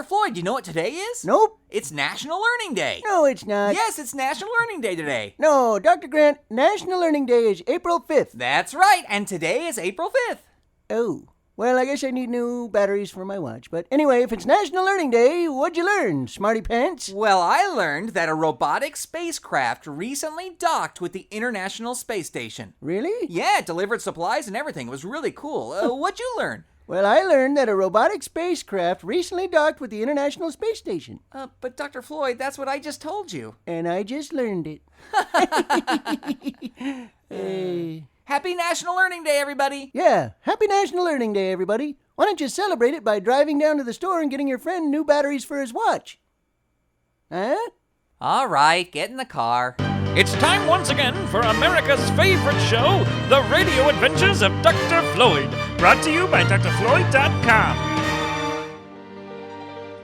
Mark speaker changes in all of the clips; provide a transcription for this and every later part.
Speaker 1: Floyd, do you know what today is?
Speaker 2: Nope.
Speaker 1: It's National Learning Day.
Speaker 2: No, it's not.
Speaker 1: Yes, it's National Learning Day today.
Speaker 2: No, Dr. Grant, National Learning Day is April 5th.
Speaker 1: That's right, and today is April 5th.
Speaker 2: Oh. Well, I guess I need new batteries for my watch. But anyway, if it's National Learning Day, what'd you learn, smarty pants?
Speaker 1: Well, I learned that a robotic spacecraft recently docked with the International Space Station.
Speaker 2: Really?
Speaker 1: Yeah, it delivered supplies and everything. It was really cool. What'd you learn?
Speaker 2: Well, I learned that a robotic spacecraft recently docked with the International Space Station.
Speaker 1: But Dr. Floyd, that's what I just told you.
Speaker 2: And I just learned it. Hey.
Speaker 1: Happy National Learning Day, everybody!
Speaker 2: Yeah, happy National Learning Day, everybody. Why don't you celebrate it by driving down to the store and getting your friend new batteries for his watch? Huh?
Speaker 1: All right, get in the car.
Speaker 3: It's time once again for America's favorite show, The Radio Adventures of Dr. Floyd, brought to you by drfloyd.com.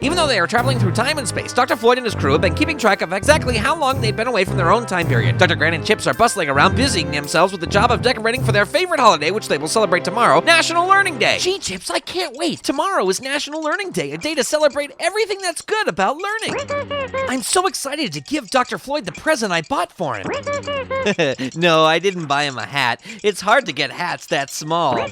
Speaker 4: Even though they are traveling through time and space, Dr. Floyd and his crew have been keeping track of exactly how long they've been away from their own time period. Dr. Grant and Chips are bustling around, busying themselves with the job of decorating for their favorite holiday, which they will celebrate tomorrow, National Learning Day. Gee, Chips, I can't wait. Tomorrow is National Learning Day, a day to celebrate everything that's good about learning. I'm so excited to give Dr. Floyd the present I bought for him. No, I didn't buy him a hat. It's hard to get hats that small.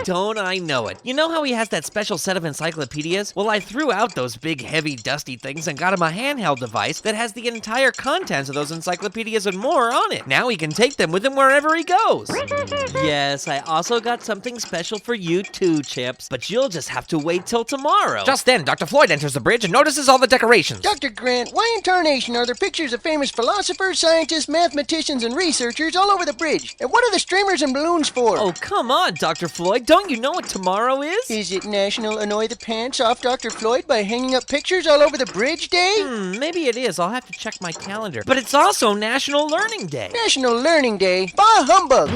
Speaker 4: Don't I know it? You know how he has that special set of encyclopedias? Well, I threw out those big, heavy, dusty things and got him a handheld device that has the entire contents of those encyclopedias and more on it. Now he can take them with him wherever he goes. Yes, I also got something special for you too, Chips, but you'll just have to wait till tomorrow. Just then, Dr. Floyd enters the bridge and notices all the decorations.
Speaker 2: Dr. Grant, why in tarnation are there pictures of famous philosophers, scientists, mathematicians, and researchers all over the bridge? And what are the streamers and balloons for?
Speaker 4: Oh, come on, Dr. Floyd. Don't you know what tomorrow is?
Speaker 2: Is it National Annoy the Pants Off Dr. Floyd by hanging up pictures all over the bridge day?
Speaker 4: Maybe it is. I'll have to check my calendar. But it's also National Learning Day.
Speaker 2: National Learning Day? Bah humbug!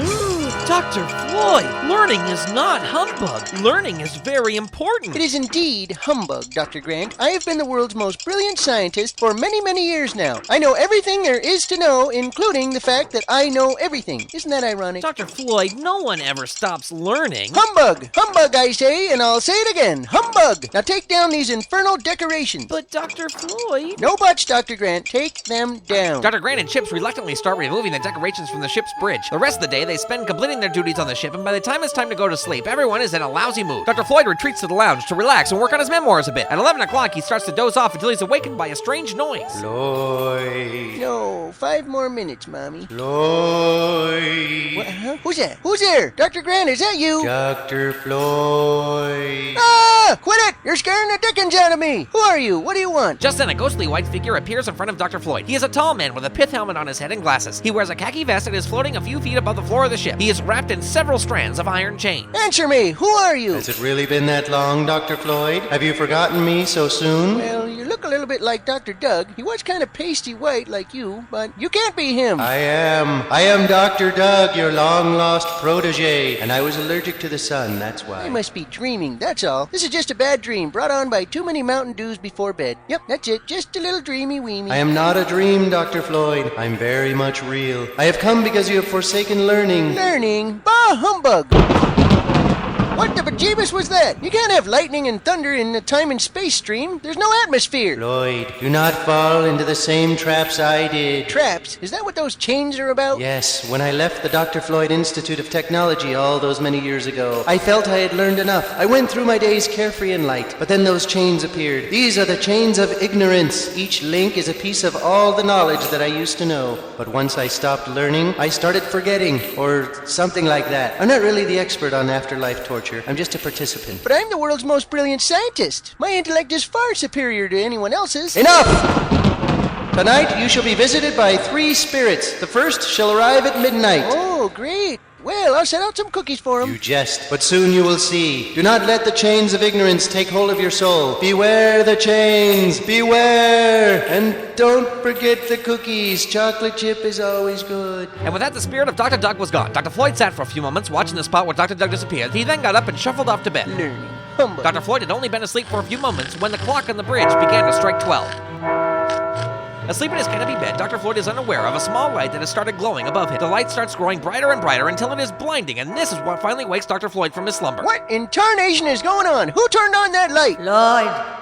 Speaker 4: Dr. Floyd, learning is not humbug. Learning is very important.
Speaker 2: It is indeed humbug, Dr. Grant. I have been the world's most brilliant scientist for many, many years now. I know everything there is to know, including the fact that I know everything. Isn't that ironic?
Speaker 4: Dr. Floyd, no one ever stops learning.
Speaker 2: Humbug! Humbug, I say, and I'll say it again. Humbug! Now take down these infernal decorations.
Speaker 4: But Dr. Floyd...
Speaker 2: No buts, Dr. Grant. Take them down.
Speaker 4: Dr. Grant and Chips reluctantly start removing the decorations from the ship's bridge. The rest of the day, they spend completing their duties on the ship, and by the time it's time to go to sleep, everyone is in a lousy mood. Dr. Floyd retreats to the lounge to relax and work on his memoirs a bit. At 11 o'clock, he starts to doze off until he's awakened by a strange noise.
Speaker 5: Floyd.
Speaker 2: No, 5 more minutes, Mommy.
Speaker 5: Floyd.
Speaker 2: What, huh? Who's that? Who's there? Dr. Grant, is that you?
Speaker 5: Dr. Floyd.
Speaker 2: Ah! Quit it! You're scaring the dickens out of me! Who are you? What do you want?
Speaker 4: Just then, a ghostly white figure appears in front of Dr. Floyd. He is a tall man with a pith helmet on his head and glasses. He wears a khaki vest and is floating a few feet above the floor of the ship. He is wrapped in several strands of iron chains.
Speaker 2: Answer me! Who are you?
Speaker 5: Has it really been that long, Dr. Floyd? Have you forgotten me so soon?
Speaker 2: Well, you look a little bit like Dr. Doug. He was kind of pasty white like you, but you can't be him.
Speaker 5: I am Dr. Doug, your long-lost protege, and I was allergic to the sun, that's why.
Speaker 2: I must be dreaming, that's all. This is just a bad dream brought on by too many Mountain Dews before bed. Yep, that's it. Just a little dreamy-weemy.
Speaker 5: I am not a dream, Dr. Floyd. I'm very much real. I have come because you have forsaken learning.
Speaker 2: Learning? Bah humbug! What the bejeebus was that? You can't have lightning and thunder in the time and space stream. There's no atmosphere.
Speaker 5: Floyd, do not fall into the same traps I did.
Speaker 2: Traps? Is that what those chains are about?
Speaker 5: Yes, when I left the Dr. Floyd Institute of Technology all those many years ago, I felt I had learned enough. I went through my days carefree and light, but then those chains appeared. These are the chains of ignorance. Each link is a piece of all the knowledge that I used to know. But once I stopped learning, I started forgetting, or something like that. I'm not really the expert on afterlife torture. I'm just a participant.
Speaker 2: But I'm the world's most brilliant scientist. My intellect is far superior to anyone else's.
Speaker 5: Enough! Tonight you shall be visited by 3 spirits. The first shall arrive at midnight.
Speaker 2: Oh, great. Well, I'll set out some cookies for him.
Speaker 5: You jest, but soon you will see. Do not let the chains of ignorance take hold of your soul. Beware the chains, beware! And don't forget the cookies. Chocolate chip is always good.
Speaker 4: And with that, the spirit of Dr. Doug was gone. Dr. Floyd sat for a few moments, watching the spot where Dr. Doug disappeared. He then got up and shuffled off to bed.
Speaker 2: Learning. Humbug.
Speaker 4: Dr. Floyd had only been asleep for a few moments when the clock on the bridge began to strike 12. Asleep in his canopy bed, Dr. Floyd is unaware of a small light that has started glowing above him. The light starts growing brighter and brighter until it is blinding, and this is what finally wakes Dr. Floyd from his slumber.
Speaker 2: What in tarnation is going on? Who turned on that light?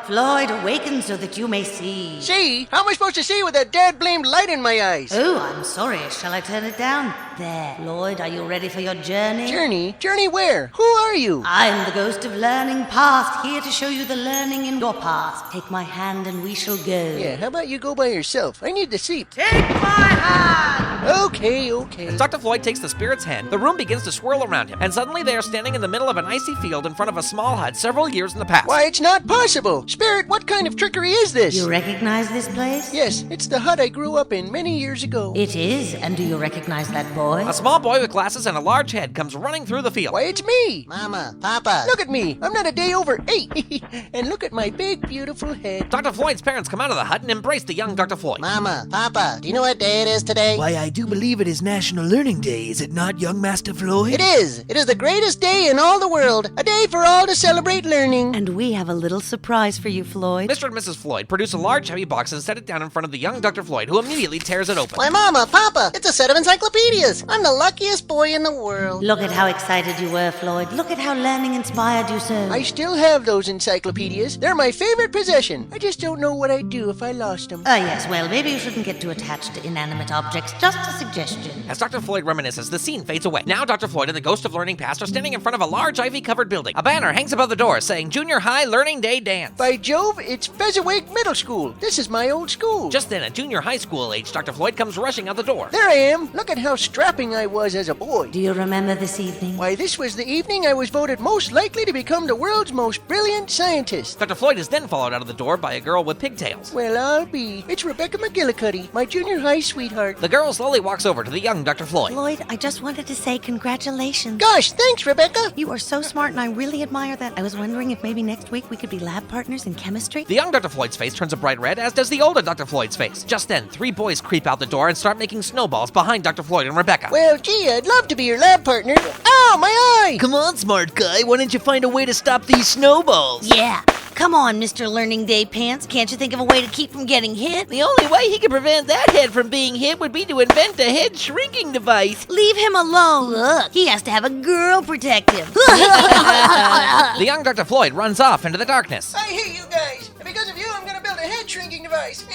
Speaker 6: Floyd, awaken so that you may see.
Speaker 2: See? How am I supposed to see with that dad-blamed light in my eyes?
Speaker 6: Oh, I'm sorry. Shall I turn it down? There. Floyd, are you ready for your journey?
Speaker 2: Journey? Journey where? Who are you?
Speaker 6: I'm the ghost of learning past, here to show you the learning in your past. Take my hand and we shall go.
Speaker 2: Yeah, how about you go by yourself? I need to sleep.
Speaker 6: Take my hand!
Speaker 2: Okay.
Speaker 4: As Dr. Floyd takes the spirit's hand, the room begins to swirl around him, and suddenly they are standing in the middle of an icy field in front of a small hut several years in the past.
Speaker 2: Why, it's not possible. Spirit, what kind of trickery is this?
Speaker 6: You recognize this place?
Speaker 2: Yes, it's the hut I grew up in many years ago.
Speaker 6: It is, and do you recognize that boy?
Speaker 4: A small boy with glasses and a large head comes running through the field.
Speaker 2: Why, it's me.
Speaker 5: Mama, Papa.
Speaker 2: Look at me. I'm not a day over 8. And look at my big, beautiful head.
Speaker 4: Dr. Floyd's parents come out of the hut and embrace the young Dr. Floyd.
Speaker 5: Mama, Papa, do you know what day it is today?
Speaker 7: Why, I do believe it is National Learning Day, is it not, young Master Floyd?
Speaker 2: It is. It is the greatest day in all the world. A day for all to celebrate learning.
Speaker 6: And we have a little surprise for you, Floyd.
Speaker 4: Mr. and Mrs. Floyd produce a large, heavy box and set it down in front of the young Dr. Floyd, who immediately tears it open.
Speaker 5: Why, Mama, Papa, it's a set of encyclopedias. I'm the luckiest boy in the world.
Speaker 6: Look at how excited you were, Floyd. Look at how learning inspired you so.
Speaker 2: I still have those encyclopedias. They're my favorite possession. I just don't know what I'd do if I lost them.
Speaker 6: Yes, well, maybe you shouldn't get too attached to inanimate objects. Just a suggestion.
Speaker 4: As Dr. Floyd reminisces, the scene fades away. Now Dr. Floyd and the ghost of learning past are standing in front of a large ivy-covered building. A banner hangs above the door saying Junior High Learning Day Dance.
Speaker 2: By Jove, it's Baciocco Middle School. This is my old school.
Speaker 4: Just then, a junior high school age Dr. Floyd comes rushing out the door.
Speaker 2: There I am. Look at how strapping I was as a boy.
Speaker 6: Do you remember this evening?
Speaker 2: Why, this was the evening I was voted most likely to become the world's most brilliant scientist.
Speaker 4: Dr. Floyd is then followed out of the door by a girl with pigtails.
Speaker 2: Well, I'll be. It's Rebecca McGillicuddy, my junior high sweetheart.
Speaker 4: The girl slowly walks over to the young Dr. Floyd.
Speaker 6: Floyd, I just wanted to say congratulations.
Speaker 2: Gosh, thanks, Rebecca.
Speaker 6: You are so smart, and I really admire that. I was wondering if maybe next week we could be lab partners in chemistry.
Speaker 4: The young Dr. Floyd's face turns a bright red, as does the older Dr. Floyd's face. Just then, 3 boys creep out the door and start making snowballs behind Dr. Floyd and Rebecca.
Speaker 2: Well, gee, I'd love to be your lab partner. Ow, my eye!
Speaker 7: Come on, smart guy, why don't you find a way to stop these snowballs?
Speaker 6: Yeah. Come on, Mr. Learning Day Pants. Can't you think of a way to keep from getting hit?
Speaker 7: The only way he could prevent that head from being hit would be to invent a head shrinking device.
Speaker 6: Leave him alone. Look, he has to have a girl protect him.
Speaker 4: The young Dr. Floyd runs off into the darkness.
Speaker 2: I hate you guys. And because of you, I'm gonna build a head shrinking device.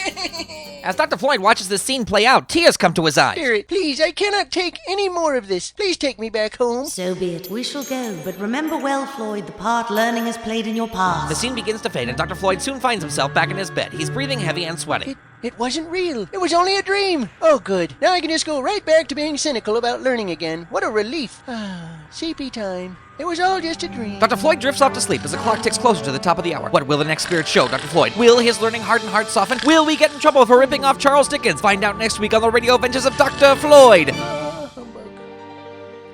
Speaker 4: As Dr. Floyd watches this scene play out, tears come to his eyes.
Speaker 2: Spirit, please, I cannot take any more of this. Please take me back home.
Speaker 6: So be it. We shall go. But remember well, Floyd, the part learning has played in your past.
Speaker 4: The scene begins to fade, and Dr. Floyd soon finds himself back in his bed. He's breathing heavy and sweating.
Speaker 2: It wasn't real. It was only a dream. Oh, good. Now I can just go right back to being cynical about learning again. What a relief. CP time. It was all just a dream.
Speaker 4: Dr. Floyd drifts off to sleep as the clock ticks closer to the top of the hour. What will the next spirit show Dr. Floyd? Will his learning hardened heart soften? Will we get in trouble for ripping off Charles Dickens? Find out next week on the Radio Adventures of Dr. Floyd.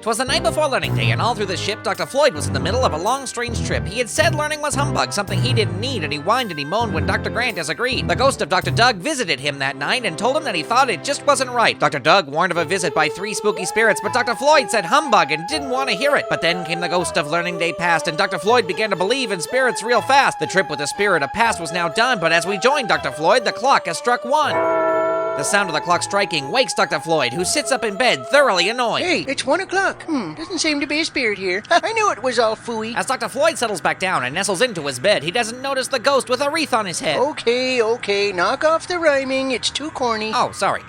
Speaker 4: 'Twas the night before Learning Day, and all through the ship, Dr. Floyd was in the middle of a long, strange trip. He had said learning was humbug, something he didn't need, and he whined and he moaned when Dr. Grant disagreed. The ghost of Dr. Doug visited him that night and told him that he thought it just wasn't right. Dr. Doug warned of a visit by 3 spooky spirits, but Dr. Floyd said humbug and didn't want to hear it. But then came the ghost of Learning Day past, and Dr. Floyd began to believe in spirits real fast. The trip with the spirit of past was now done, but as we joined Dr. Floyd, the clock has struck 1. The sound of the clock striking wakes Dr. Floyd, who sits up in bed, thoroughly annoyed.
Speaker 2: Hey, it's 1 o'clock. Doesn't seem to be a spirit here. I knew it was all phooey.
Speaker 4: As Dr. Floyd settles back down and nestles into his bed, he doesn't notice the ghost with a wreath on his head.
Speaker 2: Okay, knock off the rhyming. It's too corny.
Speaker 4: Oh, sorry.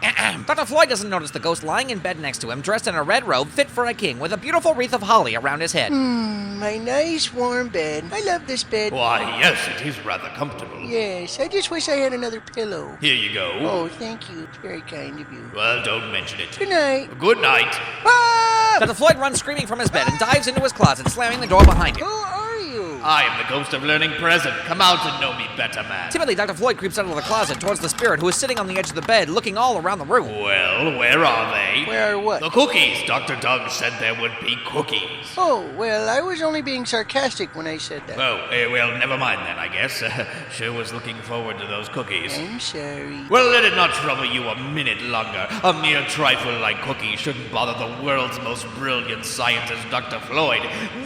Speaker 4: Dr. Floyd doesn't notice the ghost lying in bed next to him, dressed in a red robe fit for a king, with a beautiful wreath of holly around his head.
Speaker 2: My nice warm bed. I love this bed.
Speaker 8: Why, yes, it is rather comfortable.
Speaker 2: Yes, I just wish I had another pillow.
Speaker 8: Here you go.
Speaker 2: Oh, thank you. It's very kind of you.
Speaker 8: Well, don't mention it.
Speaker 2: Good night.
Speaker 8: Good night.
Speaker 2: Ah!
Speaker 4: Dr. Floyd runs screaming from his bed and dives into his closet, slamming the door behind him.
Speaker 2: Who are you?
Speaker 8: I am the ghost of learning present. Come out and know me better, man.
Speaker 4: Timidly, Dr. Floyd creeps out of the closet towards the spirit, who is sitting on the edge of the bed, looking all around the room.
Speaker 8: Well, where are they?
Speaker 2: Where are what?
Speaker 8: The cookies. Dr. Doug said there would be cookies.
Speaker 2: Oh, well, I was only being sarcastic when I said that.
Speaker 8: Oh, well, never mind then, I guess. Sure was looking forward to those cookies.
Speaker 2: I'm sorry.
Speaker 8: Well, let it not trouble you a minute longer. A mere trifle like cookies shouldn't bother the world's most brilliant scientist, Dr. Floyd.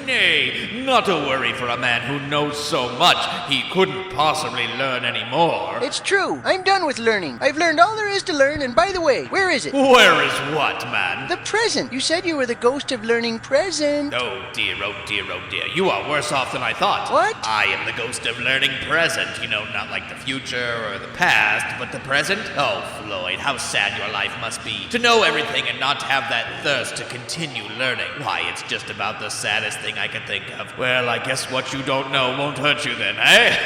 Speaker 8: Nay, not to worry for a man who knows so much he couldn't possibly learn any more.
Speaker 2: It's true. I'm done with learning. I've learned all there is to learn, and by the way, where is it?
Speaker 8: Where is what, man?
Speaker 2: The present. You said you were the ghost of learning present.
Speaker 8: Oh dear, oh dear, oh dear. You are worse off than I thought.
Speaker 2: What?
Speaker 8: I am the ghost of learning present. You know, not like the future or the past, but the present. Oh, Floyd, how sad your life must be. To know everything and not have that thirst to continue learning. Why, it's just about the saddest thing I can think of. Well, I guess what you don't know won't hurt you then, eh?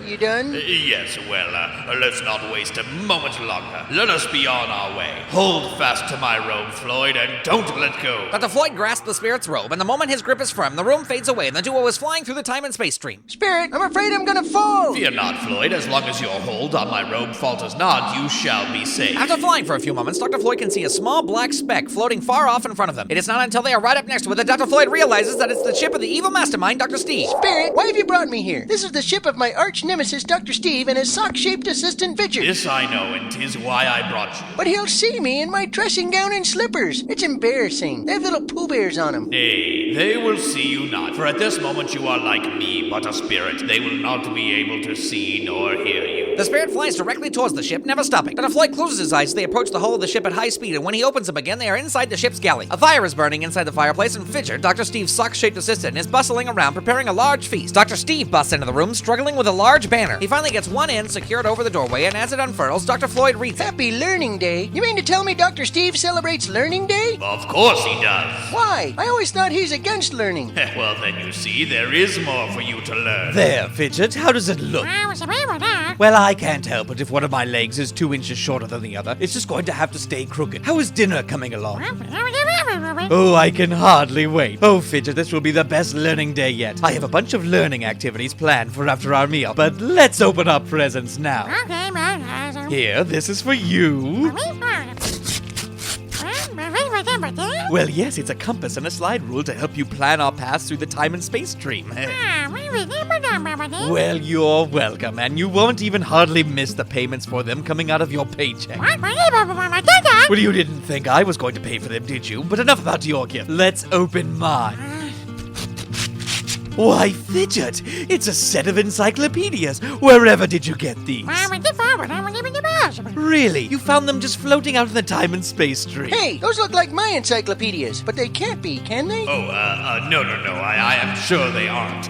Speaker 2: You done?
Speaker 8: Yes, well, let's not waste a moment longer. Let us be on our way. Hold fast to my robe, Floyd, and don't let go.
Speaker 4: Dr. Floyd grasps the spirit's robe, and the moment his grip is firm, the room fades away, and the duo is flying through the time and space stream.
Speaker 2: Spirit, I'm afraid I'm gonna fall.
Speaker 8: Fear not, Floyd. As long as your hold on my robe falters not, you shall be safe.
Speaker 4: After flying for a few moments, Dr. Floyd can see a small black speck floating far off in front of them. It is not until they are right up next to it that Dr. Floyd realizes that it's the ship of the evil mastermind, Dr. Steve.
Speaker 2: Spirit, why have you brought me here? This is the ship of my arch nemesis, Dr. Steve, and his sock-shaped assistant, Fidget.
Speaker 8: This I know, and 'tis why I brought you.
Speaker 2: But he'll see me in my dressing gown and slippers. It's embarrassing. They have little Pooh Bears on them.
Speaker 8: Nay, they will see you not, for at this moment you are like me, but a spirit. They will not be able to see nor hear you.
Speaker 4: The spirit flies directly towards the ship, never stopping. Dr. Floyd closes his eyes as they approach the hull of the ship at high speed, and when he opens them again, they are inside the ship's galley. A fire is burning inside the fireplace, and Fidget, Dr. Steve's sock-shaped assistant, is bustling around preparing a large feast. Dr. Steve busts into the room, struggling with a large banner. He finally gets one end secured over the doorway, and as it unfurls, Dr. Floyd reads it.
Speaker 2: Happy Learning Day. You mean to tell me Dr. Steve celebrates Learning Day?
Speaker 8: Of course he does.
Speaker 2: Why? I always thought he's against learning.
Speaker 8: Well, then you see, there is more for you to learn.
Speaker 9: There, Fidget, how does it look? Well, I can't help it if one of my legs is 2 inches shorter than the other. It's just going to have to stay crooked. How is dinner coming along? Oh, I can hardly wait. Oh, Fidget, this will be the best learning day yet. I have a bunch of learning activities planned for after our meal, but let's open our presents now. Here, this is for you. Well, yes, it's a compass and a slide rule to help you plan our paths through the time and space stream. Well, you're welcome, and you won't even hardly miss the payments for them coming out of your paycheck. Well, you didn't think I was going to pay for them, did you? But enough about your gift. Let's open mine. Why, Fidget, it's a set of encyclopedias. Wherever did you get these? Really? You found them just floating out in the time and space stream?
Speaker 2: Hey, those look like my encyclopedias, but they can't be, can they?
Speaker 8: Oh, no. I am sure they aren't.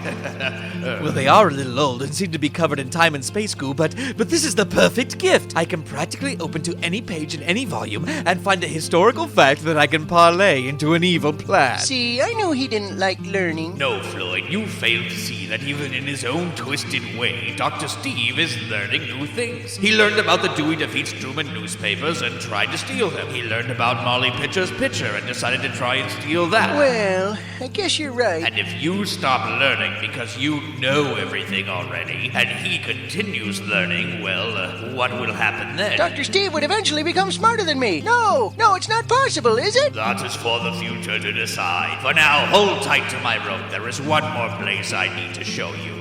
Speaker 9: Well, they are a little old and seem to be covered in time and space goo, but this is the perfect gift. I can practically open to any page in any volume and find a historical fact that I can parlay into an evil plan.
Speaker 2: See, I knew he didn't like learning.
Speaker 8: No, Floyd, you failed to see that even in his own twisted way, Dr. Steve is learning new things. He learned about the Dewey Defeats Truman newspapers and tried to steal them. He learned about Molly Pitcher's pitcher and decided to try and steal that.
Speaker 2: Well, I guess you're right.
Speaker 8: And if you stop learning because you know everything already, and he continues learning, well, what will happen then?
Speaker 2: Dr. Steve would eventually become smarter than me. No, it's not possible, is it?
Speaker 8: That is for the future to decide. For now, hold tight to my rope. There is one more place I need to show you.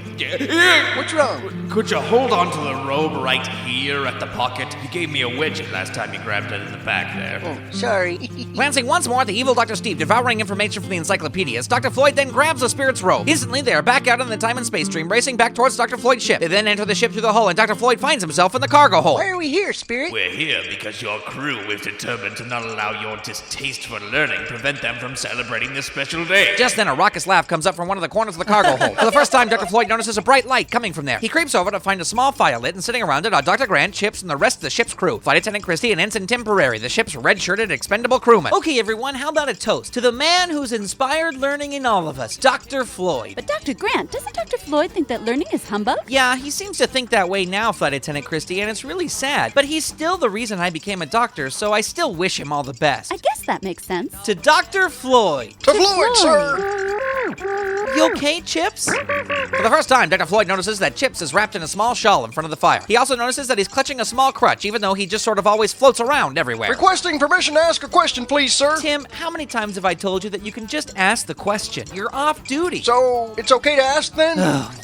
Speaker 2: What's wrong?
Speaker 8: Could you hold on to the robe right here at the pocket? You gave me a wedgie last time you grabbed it in the back there.
Speaker 2: Oh, sorry.
Speaker 4: Glancing once more at the evil Dr. Steve devouring information from the encyclopedias, Dr. Floyd then grabs the spirit's robe. Instantly, they are back out in the time and space stream, racing back towards Dr. Floyd's ship. They then enter the ship through the hull, and Dr. Floyd finds himself in the cargo hold.
Speaker 2: Why are we here, Spirit?
Speaker 8: We're here because your crew is determined to not allow your distaste for learning prevent them from celebrating this special day.
Speaker 4: Just then, a raucous laugh comes up from one of the corners of the cargo hold. For the first time, Dr. Floyd notices a bright light coming from there. He creeps over to find a small fire lit, and sitting around it are Dr. Grant, Chips, and the rest of the ship's crew. Flight Attendant Christie and Ensign Tim Pereri, the ship's red-shirted expendable crewman. Okay, everyone, how about a toast to the man who's inspired learning in all of us, Dr. Floyd.
Speaker 10: But Dr. Grant, doesn't Dr. Floyd think that learning is humbug?
Speaker 4: Yeah, he seems to think that way now, Flight Attendant Christie, and it's really sad. But he's still the reason I became a doctor, so I still wish him all the best.
Speaker 10: I guess that makes sense.
Speaker 4: To Dr. Floyd.
Speaker 2: To Floyd, sir!
Speaker 4: You okay, Chips? For the first time, Dr. Floyd notices that Chips is wrapped in a small shawl in front of the fire. He also notices that he's clutching a small crutch, even though he just sort of always floats around everywhere.
Speaker 2: Requesting permission to ask a question, please, sir.
Speaker 4: Tim, how many times have I told you that you can just ask the question? You're off duty.
Speaker 2: So, it's okay to ask then?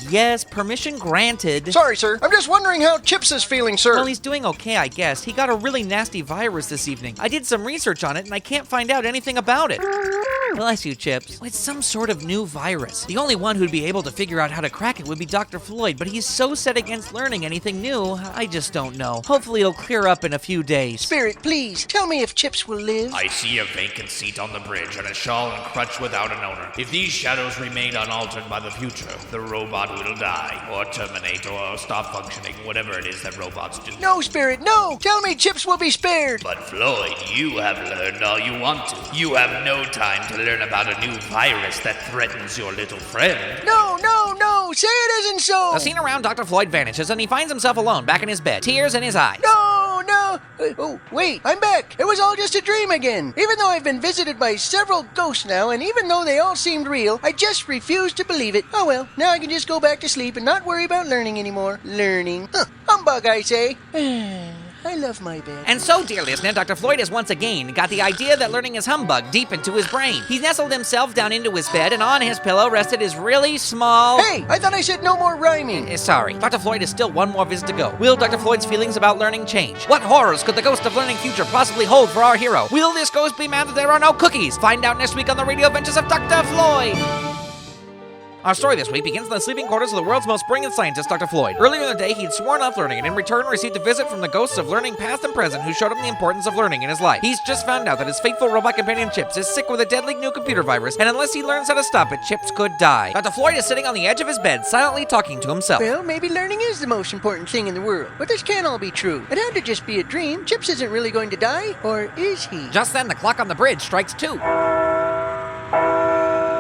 Speaker 4: Yes, permission granted.
Speaker 2: Sorry, sir. I'm just wondering how Chips is feeling, sir.
Speaker 4: Well, he's doing okay, I guess. He got a really nasty virus this evening. I did some research on it, and I can't find out anything about it. Bless you, Chips. It's some sort of new virus. The only one who'd be able to figure out how to crack it would be Dr. Floyd, but he's so set against learning anything new, I just don't know. Hopefully it'll clear up in a few days.
Speaker 2: Spirit, please, tell me if Chips will live.
Speaker 8: I see a vacant seat on the bridge and a shawl and crutch without an owner. If these shadows remain unaltered by the future, the robot will die, or terminate, or stop functioning, whatever it is that robots do.
Speaker 2: No, Spirit, no! Tell me Chips will be spared!
Speaker 8: But Floyd, you have learned all you want to. You have no time to learn about a new virus that threatens your little friend.
Speaker 2: No, no, no! Say it isn't so!
Speaker 4: The scene around Dr. Floyd vanishes, and he finds himself alone back in his bed, tears in his eyes.
Speaker 2: No, no! Oh, wait, I'm back! It was all just a dream again! Even though I've been visited by several ghosts now, and even though they all seemed real, I just refuse to believe it. Oh well, now I can just go back to sleep and not worry about learning anymore. Learning. Humbug, I say. I love my bed.
Speaker 4: And so, dear listener, Dr. Floyd has once again got the idea that learning is humbug deep into his brain. He's nestled himself down into his bed, and on his pillow rested his really small...
Speaker 2: Hey, I thought I said no more rhyming.
Speaker 4: Sorry, Dr. Floyd has still one more visit to go. Will Dr. Floyd's feelings about learning change? What horrors could the ghost of learning future possibly hold for our hero? Will this ghost be mad that there are no cookies? Find out next week on the Radio Adventures of Dr. Floyd. Our story this week begins in the sleeping quarters of the world's most brilliant scientist, Dr. Floyd. Earlier in the day, he'd sworn off learning and in return received a visit from the ghosts of learning past and present who showed him the importance of learning in his life. He's just found out that his faithful robot companion Chips is sick with a deadly new computer virus, and unless he learns how to stop it, Chips could die. Dr. Floyd is sitting on the edge of his bed, silently talking to himself.
Speaker 2: Well, maybe learning is the most important thing in the world, but this can't all be true. It had to just be a dream. Chips isn't really going to die, or is he?
Speaker 4: Just then, the clock on the bridge strikes 2.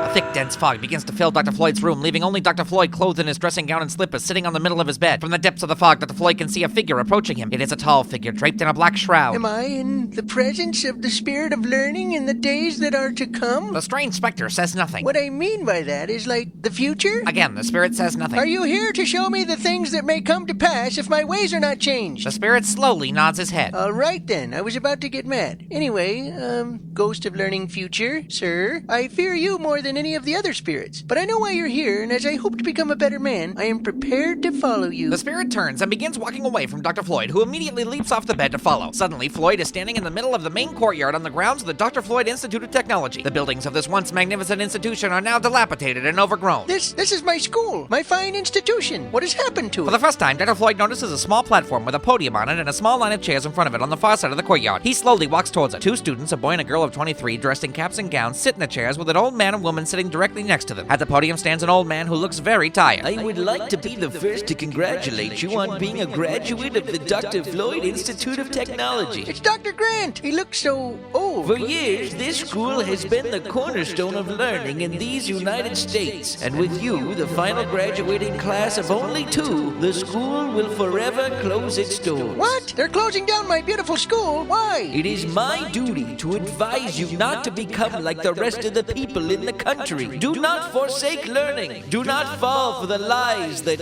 Speaker 4: A thick, dense fog begins to fill Dr. Floyd's room, leaving only Dr. Floyd clothed in his dressing gown and slippers sitting on the middle of his bed. From the depths of the fog, Dr. Floyd can see a figure approaching him. It is a tall figure draped in a black shroud.
Speaker 2: Am I in the presence of the spirit of learning in the days that are to come?
Speaker 4: The strange specter says nothing.
Speaker 2: What I mean by that is like the future?
Speaker 4: Again, the spirit says nothing.
Speaker 2: Are you here to show me the things that may come to pass if my ways are not changed?
Speaker 4: The spirit slowly nods his head.
Speaker 2: All right then, I was about to get mad. Anyway, ghost of learning future, sir, I fear you more than any of the other spirits. But I know why you're here, and as I hope to become a better man, I am prepared to follow you.
Speaker 4: The spirit turns and begins walking away from Dr. Floyd, who immediately leaps off the bed to follow. Suddenly, Floyd is standing in the middle of the main courtyard on the grounds of the Dr. Floyd Institute of Technology. The buildings of this once magnificent institution are now dilapidated and overgrown.
Speaker 2: This is my school, my fine institution. What has happened to it?
Speaker 4: For the first time, Dr. Floyd notices a small platform with a podium on it and a small line of chairs in front of it on the far side of the courtyard. He slowly walks towards it. 2 students, a boy and a girl of 23, dressed in caps and gowns, sit in the chairs with an old man and woman sitting directly next to them. At the podium stands an old man who looks very tired.
Speaker 11: I would like to be the first to congratulate you on being a graduate of the Dr. Floyd Institute of Technology.
Speaker 2: It's Dr. Grant. He looks so old.
Speaker 11: For years, this school has been the cornerstone of learning in these United States. And with you, the final graduating class of only 2, the school will forever close its doors.
Speaker 2: What? They're closing down my beautiful school? Why?
Speaker 11: It is my duty to advise you not to become like the rest of the people in the country. Do not forsake learning. Do not fall for the lies that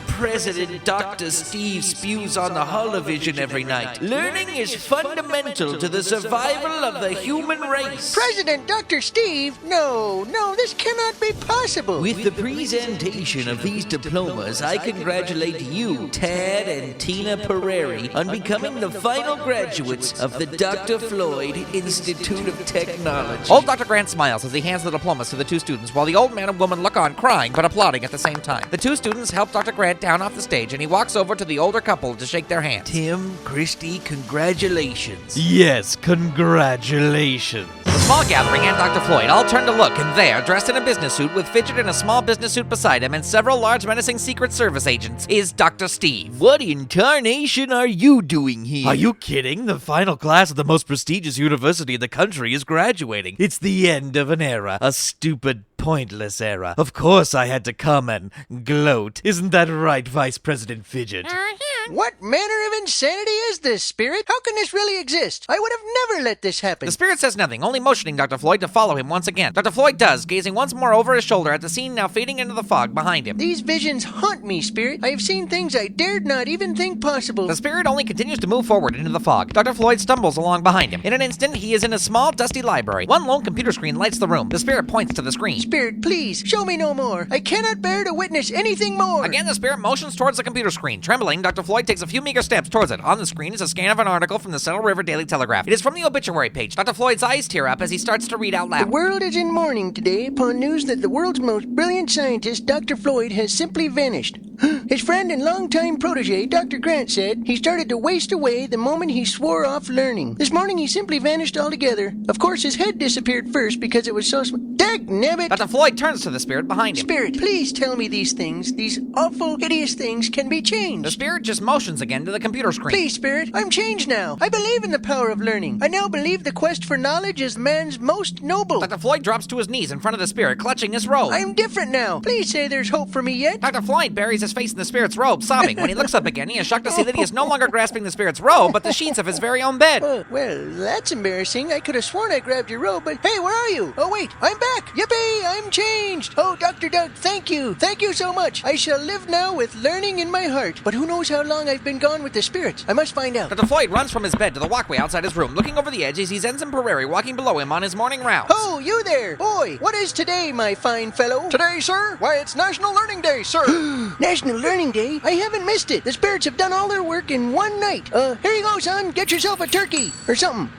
Speaker 11: President Dr. Steve spews on the holovision every night. Learning is fundamental to the survival of the human race.
Speaker 2: President Dr. Steve? No, this cannot be possible.
Speaker 11: With the presentation of these diplomas, I congratulate you, Tad and Tina Pereri, on becoming the final graduates of the Dr. Floyd Institute of Technology.
Speaker 4: Old Dr. Grant smiles as he hands the diplomas to the 2 students, while the old man and woman look on crying but applauding at the same time. The 2 students help Dr. Grant down off the stage, and he walks over to the older couple to shake their hands.
Speaker 11: Tim, Christy, congratulations.
Speaker 9: Yes, congratulations.
Speaker 4: The small gathering and Dr. Floyd all turn to look, and there, dressed in a business suit with Fidget in a small business suit beside him and several large menacing Secret Service agents, is Dr. Steve.
Speaker 11: What in tarnation are you doing here?
Speaker 9: Are you kidding? The final class of the most prestigious university in the country is graduating. It's the end of an era, a stupid, pointless era. Of course I had to come and gloat. Isn't that right, Vice President Fidget?
Speaker 2: What manner of insanity is this, Spirit? How can this really exist? I would have never let this happen.
Speaker 4: The Spirit says nothing, only motioning Dr. Floyd to follow him once again. Dr. Floyd does, gazing once more over his shoulder at the scene now fading into the fog behind him.
Speaker 2: These visions haunt me, Spirit. I have seen things I dared not even think possible.
Speaker 4: The Spirit only continues to move forward into the fog. Dr. Floyd stumbles along behind him. In an instant, he is in a small, dusty library. One lone computer screen lights the room. The Spirit points to the screen.
Speaker 2: Spirit, please, show me no more. I cannot bear to witness anything more.
Speaker 4: Again, the Spirit motions towards the computer screen. Trembling, Dr. Floyd takes a few meager steps towards it. On the screen is a scan of an article from the Saddle River Daily Telegraph. It is from the obituary page. Dr. Floyd's eyes tear up as he starts to read out loud.
Speaker 2: The world is in mourning today upon news that the world's most brilliant scientist, Dr. Floyd, has simply vanished. His friend and longtime protege, Dr. Grant, said he started to waste away the moment he swore off learning. This morning he simply vanished altogether. Of course, his head disappeared first because it was so Dagnabbit!
Speaker 4: Dr. Floyd turns to the Spirit behind him.
Speaker 2: Spirit, please tell me these things, these awful, hideous things can be changed.
Speaker 4: The Spirit just motions again to the computer screen.
Speaker 2: Please, Spirit, I'm changed now. I believe in the power of learning. I now believe the quest for knowledge is man's most noble.
Speaker 4: Dr. Floyd drops to his knees in front of the Spirit, clutching his robe.
Speaker 2: I'm different now. Please say there's hope for me yet.
Speaker 4: Dr. Floyd buries his face in the Spirit's robe, sobbing. When he looks up again, he is shocked to see that he is no longer grasping the Spirit's robe, but the sheets of his very own bed.
Speaker 2: Well, that's embarrassing. I could have sworn I grabbed your robe, but hey, where are you? Oh, wait, I'm back. Yippee, I'm changed. Oh, Dr. Doug, thank you. Thank you so much. I shall live now with learning in my heart. But who knows how long I've been gone with the spirits? I must find out.
Speaker 4: Dr. Floyd runs from his bed to the walkway outside his room. Looking over the edge, he sees Ensign Prairie walking below him on his morning rounds.
Speaker 2: Oh, you there. Boy, what is today, my fine fellow?
Speaker 12: Today, sir? Why, it's National Learning Day, sir.
Speaker 2: National Learning Day? I haven't missed it. The spirits have done all their work in one night. Here you go, son. Get yourself a turkey or something.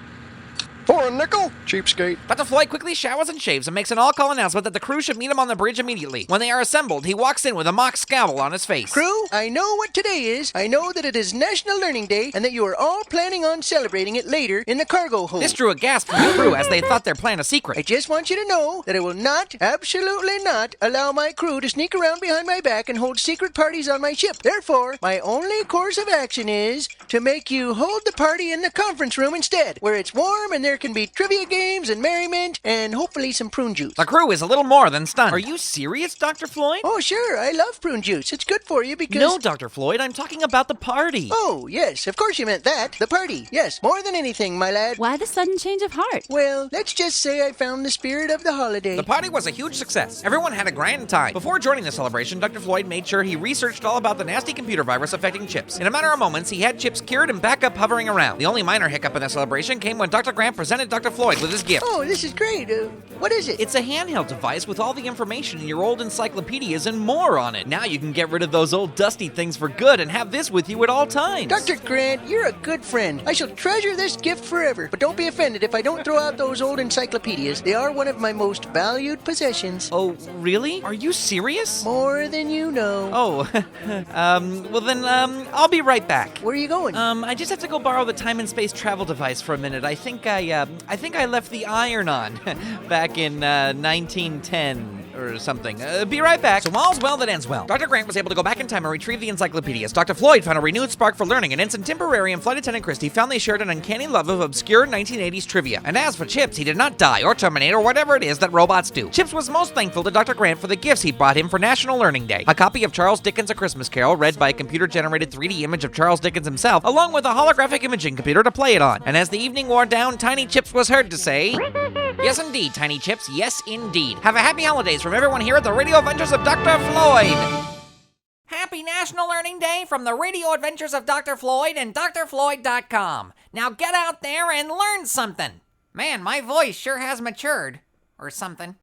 Speaker 12: For a nickel? Cheapskate.
Speaker 4: Dr. Floyd quickly showers and shaves and makes an all-call announcement that the crew should meet him on the bridge immediately. When they are assembled, he walks in with a mock scowl on his face.
Speaker 2: Crew, I know what today is. I know that it is National Learning Day and that you are all planning on celebrating it later in the cargo hold.
Speaker 4: This drew a gasp from the crew as they thought their plan a secret.
Speaker 2: I just want you to know that I will not, absolutely not, allow my crew to sneak around behind my back and hold secret parties on my ship. Therefore, my only course of action is to make you hold the party in the conference room instead, where it's warm and there can be trivia games and merriment and hopefully some prune juice.
Speaker 4: The crew is a little more than stunned. Are you serious, Dr. Floyd?
Speaker 2: Oh, sure. I love prune juice. It's good for you because...
Speaker 11: No, Dr. Floyd. I'm talking about the party.
Speaker 2: Oh, yes. Of course you meant that. The party. Yes, more than anything, my lad.
Speaker 10: Why the sudden change of heart?
Speaker 2: Well, let's just say I found the spirit of the holiday.
Speaker 4: The party was a huge success. Everyone had a grand time. Before joining the celebration, Dr. Floyd made sure he researched all about the nasty computer virus affecting chips. In a matter of moments, he had chips cured and back up hovering around. The only minor hiccup in the celebration came when Dr. Grant presented Dr. Floyd with his gift.
Speaker 2: Oh, this is great. What is it?
Speaker 11: It's a handheld device with all the information in your old encyclopedias and more on it. Now you can get rid of those old dusty things for good and have this with you at all times.
Speaker 2: Dr. Grant, you're a good friend. I shall treasure this gift forever. But don't be offended if I don't throw out those old encyclopedias. They are one of my most valued possessions.
Speaker 11: Oh, really? Are you serious?
Speaker 2: More than you know.
Speaker 11: Oh, well then, I'll be right back.
Speaker 2: Where are you going?
Speaker 11: I just have to go borrow the time and space travel device for a minute. I think I left the iron on back in 1910 or something. Be right back.
Speaker 4: So all's well that ends well. Dr. Grant was able to go back in time and retrieve the encyclopedias. Dr. Floyd found a renewed spark for learning, and Ensign Temporary and Flight Attendant Christie found they shared an uncanny love of obscure 1980s trivia. And as for Chips, he did not die or terminate or whatever it is that robots do. Chips was most thankful to Dr. Grant for the gifts he brought him for National Learning Day. A copy of Charles Dickens' A Christmas Carol, read by a computer-generated 3D image of Charles Dickens himself, along with a holographic imaging computer to play it on. And as the evening wore down, Tiny Chips was heard to say, "Yes, indeed, Tiny Chips. Yes, indeed. Have a happy holidays from everyone here at the Radio Adventures of Dr. Floyd." Happy National Learning Day from the Radio Adventures of Dr. Floyd and drfloyd.com. Now get out there and learn something. Man, my voice sure has matured. Or something.